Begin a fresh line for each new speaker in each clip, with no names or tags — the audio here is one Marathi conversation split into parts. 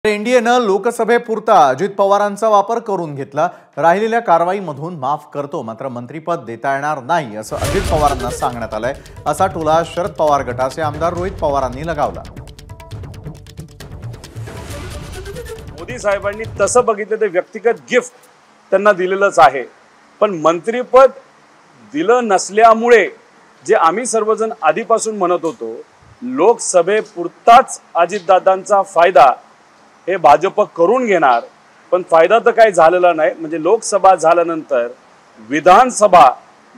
एनडीएनं लोकसभेपुरता अजित पवारांचा वापर करून घेतला। राहिलेल्या कारवाईमधून माफ करतो, मात्र मंत्रिपद देता येणार नाही असं अजित पवारांना सांगण्यात आलंय। असा टोला शरद पवार गटाचे आमदार रोहित पवारांनी लगावला।
मोदी साहेबांनी तसं बघितलं तर व्यक्तिगत गिफ्ट त्यांना दिलेलंच आहे, पण मंत्रिपद दिलं नसल्यामुळे जे आम्ही सर्वजण आधीपासून म्हणत होतो, लोकसभेपुरताच अजितदादांचा फायदा हे भाजप करून घेणार, पण फायदा तर काही झालेला नाही। म्हणजे लोकसभा झाल्यानंतर विधानसभा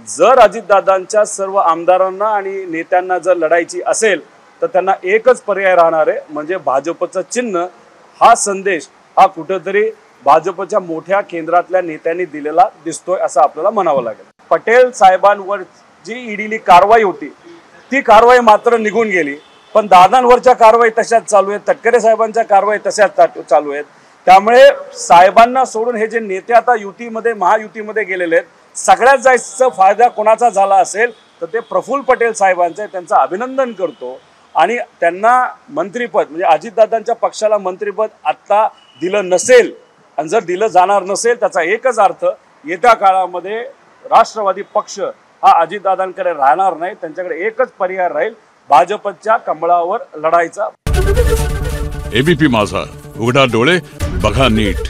जर अजितदादांच्या सर्व आमदारांना आणि नेत्यांना जर लढायची असेल तर त्यांना एकच पर्याय राहणार आहे, म्हणजे भाजपचं चिन्ह। हा संदेश हा कुठेतरी भाजपच्या मोठ्या केंद्रातल्या नेत्यांनी दिलेला दिसतोय असं आपल्याला म्हणावं लागेल। पटेल साहेबांवर जी ईडीली कारवाई होती ती कारवाई मात्र निघून गेली, पण दादांवरच्या कारवाई तशाच चालू आहेत, तटकरे साहेबांच्या कारवाई तशाच चालू आहेत। त्यामुळे साहेबांना सोडून हे जे नेते आता युतीमध्ये महायुतीमध्ये गेलेले आहेत, सगळ्यात जास्त फायदा कोणाचा झाला असेल तर ते प्रफुल्ल पटेल साहेबांचे। त्यांचं अभिनंदन करतो आणि त्यांना मंत्रिपद म्हणजे अजितदादांच्या पक्षाला मंत्रिपद आता दिलं नसेल आणि जर दिलं जाणार नसेल त्याचा एकच अर्थ, येत्या काळामध्ये राष्ट्रवादी पक्ष हा अजितदादांकडे राहणार नाही। त्यांच्याकडे एकच पर्याय राहील, भाजपच्या कमळावर लढायचा।
एबीपी माझा, उघडा डोळे बघा नीट।